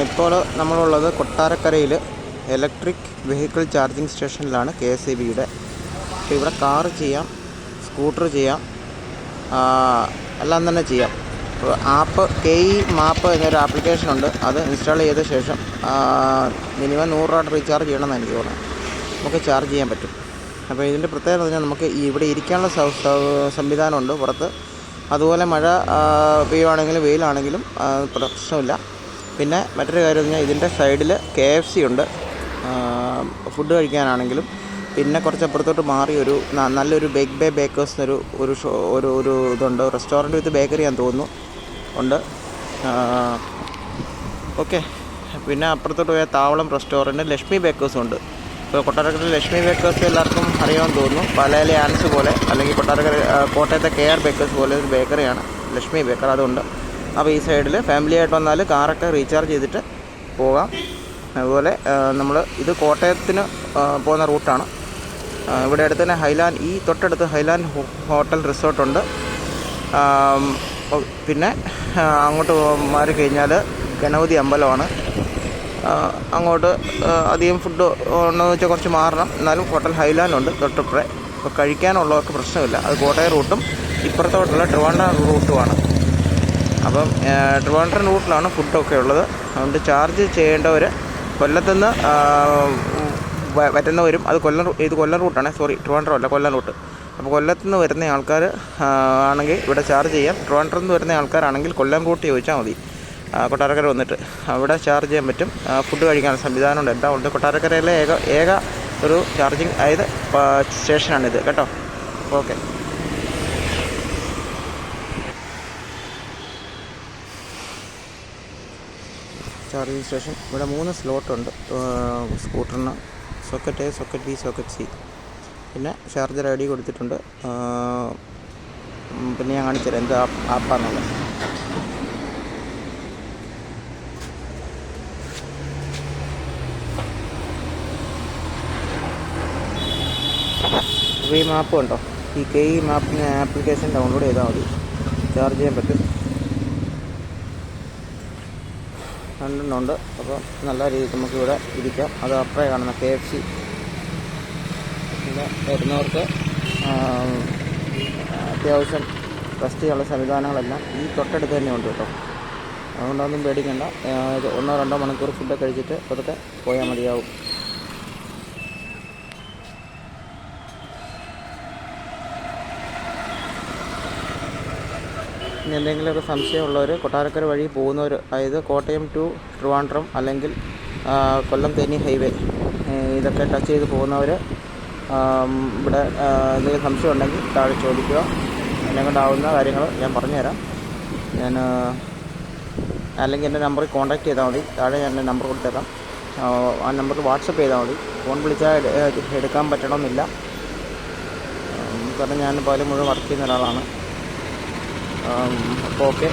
ഇപ്പോൾ നമ്മളുള്ളത് കൊട്ടാരക്കരയിൽ ഇലക്ട്രിക് വെഹിക്കിൾ ചാർജിങ് സ്റ്റേഷനിലാണ് KSEBയുടെ. അപ്പോൾ ഇവിടെ കാർ ചെയ്യാം, സ്കൂട്ടർ ചെയ്യാം, എല്ലാം തന്നെ ചെയ്യാം. ആപ്പ് KE മാപ്പ് എന്നൊരു ആപ്ലിക്കേഷൻ ഉണ്ട്. അത് ഇൻസ്റ്റാൾ ചെയ്ത ശേഷം മിനിമം 100 രൂപ റീചാർജ് ചെയ്യണമെന്ന് എനിക്ക് തോന്നുന്നു. നമുക്ക് ചാർജ് ചെയ്യാൻ പറ്റും. അപ്പോൾ ഇതിൻ്റെ പ്രത്യേകത പറഞ്ഞാൽ നമുക്ക് ഇവിടെ ഇരിക്കാനുള്ള സംവിധാനമുണ്ട് പുറത്ത്. അതുപോലെ മഴ പെയ്യുവാണെങ്കിലും വെയിലാണെങ്കിലും പ്രശ്നമില്ല. പിന്നെ മറ്റൊരു കാര്യം എന്ന് പറഞ്ഞാൽ ഇതിൻ്റെ സൈഡിൽ KFC ഉണ്ട് ഫുഡ് കഴിക്കാനാണെങ്കിലും. പിന്നെ കുറച്ച് അപ്പുറത്തോട്ട് മാറി ഒരു നല്ലൊരു ബേക്ക് ബേ ബേക്കേഴ്സ് ഒരു ഇതുണ്ട്. റെസ്റ്റോറൻറ്റ് വിത്ത് ബേക്കറി ആണെന്ന് തോന്നുന്നു ഉണ്ട്. ഓക്കെ. പിന്നെ അപ്പുറത്തോട്ട് പോയാൽ താവളം റെസ്റ്റോറൻറ്റ്, ലക്ഷ്മി ബേക്കേഴ്സും ഉണ്ട്. ഇപ്പോൾ കൊട്ടാരക്കര ലക്ഷ്മി ബേക്കേഴ്സ് എല്ലാവർക്കും അറിയാമെന്ന് തോന്നുന്നു. പലയിലെ ആൻസ് പോലെ, അല്ലെങ്കിൽ കോട്ടയത്തെ KR ബേക്കേഴ്സ് പോലെ ഒരു ബേക്കറിയാണ് ലക്ഷ്മി ബേക്കർ, അതുണ്ട്. അപ്പോൾ ഈ സൈഡിൽ ഫാമിലി ആയിട്ട് വന്നാൽ കാറൊക്കെ റീചാർജ് ചെയ്തിട്ട് പോകാം. അതുപോലെ നമ്മൾ ഇത് കോട്ടയത്തിന് പോകുന്ന റൂട്ടാണ്. ഇവിടെ അടുത്ത് തന്നെ ഈ തൊട്ടടുത്ത് ഹൈലാൻഡ് ഹോട്ടൽ റിസോർട്ടുണ്ട്. പിന്നെ അങ്ങോട്ട് മാറിക്കഴിഞ്ഞാൽ ഗണപതി അമ്പലമാണ്. അങ്ങോട്ട് അധികം ഫുഡ് ഉണ്ടെന്ന് വെച്ചാൽ കുറച്ച് മാറണം. എന്നാലും ഹോട്ടൽ ഹൈലാൻഡ് ഉണ്ട് തൊട്ടപ്പുറേ. അപ്പോൾ കഴിക്കാനുള്ളവർക്ക് പ്രശ്നമില്ല. അത് കോട്ടയം റൂട്ടും ഇപ്പുറത്തോട്ടുള്ള ട്രിവാൻഡ്രം റൂട്ടുമാണ്. അപ്പം ട്രിവാൻഡ്രം റൂട്ടിലാണ് ഫുഡൊക്കെ ഉള്ളത്. അതുകൊണ്ട് ചാർജ് ചെയ്യേണ്ടവർ കൊല്ലത്തുനിന്ന് വരുന്നവരും, അത് കൊല്ലം റൂട്ടാണ്, ട്രിവാൻഡ്രം അല്ല, കൊല്ലം റൂട്ട്. അപ്പോൾ കൊല്ലത്തുനിന്ന് വരുന്ന ആൾക്കാർ ആണെങ്കിൽ ഇവിടെ ചാർജ് ചെയ്യാം. ട്രിവാൻഡ്രത്ത് നിന്ന് വരുന്ന ആൾക്കാരാണെങ്കിൽ കൊല്ലം റൂട്ട് ചോദിച്ചാൽ മതി. കൊട്ടാരക്കര വന്നിട്ട് അവിടെ ചാർജ് ചെയ്യാൻ പറ്റും. ഫുഡ് കഴിക്കാൻ സംവിധാനമുണ്ട്, എല്ലാം ഉണ്ട്. കൊട്ടാരക്കരയിലെ ഏക ഒരു ചാർജിങ് സ്റ്റേഷനാണിത് കേട്ടോ. ഓക്കെ. ചാർജിങ് സ്റ്റേഷൻ ഇവിടെ 3 സ്ലോട്ടുണ്ട് സ്കൂട്ടറിന്. Socket A, socket B, socket C. പിന്നെ ചാർജർ ID കൊടുത്തിട്ടുണ്ട്. പിന്നെ ഞാൻ കാണിച്ചുതരാം എന്ത് ആപ്പാണെന്നുള്ളത്. അപ്പോൾ ഈ മാപ്പ് ഉണ്ടോ, ഈ KE മാപ്പിന് ആപ്ലിക്കേഷൻ ഡൗൺലോഡ് ചെയ്താൽ മതി, ചാർജ് ചെയ്യാൻ പറ്റും. രണ്ടെണ്ണമുണ്ട്. അപ്പോൾ നല്ല രീതിയിൽ നമുക്കിവിടെ ഇരിക്കാം. അത് അപ്പുറേ കാണുന്ന KFC. പിന്നെ വരുന്നവർക്ക് അത്യാവശ്യം റെസ്റ്റ് ചെയ്യാനുള്ള സംവിധാനങ്ങളെല്ലാം ഈ തൊട്ടടുത്ത് തന്നെ ഉണ്ട് കേട്ടോ. അതുകൊണ്ടൊന്നും പേടിക്കേണ്ട. 1-2 മണിക്കൂർ ഫുഡ് കഴിച്ചിട്ട് അതൊക്കെ പോയാൽ മതിയാവും. ഇനി എന്തെങ്കിലുമൊക്കെ സംശയമുള്ളവർ കൊട്ടാരക്കര വഴി പോകുന്നവർ, അതായത് കോട്ടയം ടു ട്രിവാൻഡ്രം അല്ലെങ്കിൽ കൊല്ലം തേനി ഹൈവേ ഇതൊക്കെ ടച്ച് ചെയ്ത് പോകുന്നവർ ഇവിടെ എന്തെങ്കിലും സംശയം ഉണ്ടെങ്കിൽ താഴെ ചോദിക്കുക. എന്നെ കൊണ്ടാവുന്ന കാര്യങ്ങൾ ഞാൻ പറഞ്ഞുതരാം. അല്ലെങ്കിൽ എൻ്റെ നമ്പറിൽ കോൺടാക്റ്റ് ചെയ്താൽ മതി. താഴെ ഞാൻ എൻ്റെ നമ്പർ കൊടുത്തേക്കാം. ആ നമ്പറിൽ വാട്സപ്പ് ചെയ്താൽ മതി. ഫോൺ വിളിച്ചാൽ എടുക്കാൻ പറ്റണമെന്നില്ല. കാരണം ഞാൻ പകൽ മുഴുവൻ വർക്ക് ചെയ്യുന്ന ഒരാളാണ്. അപ്പോൾ ഓക്കെ.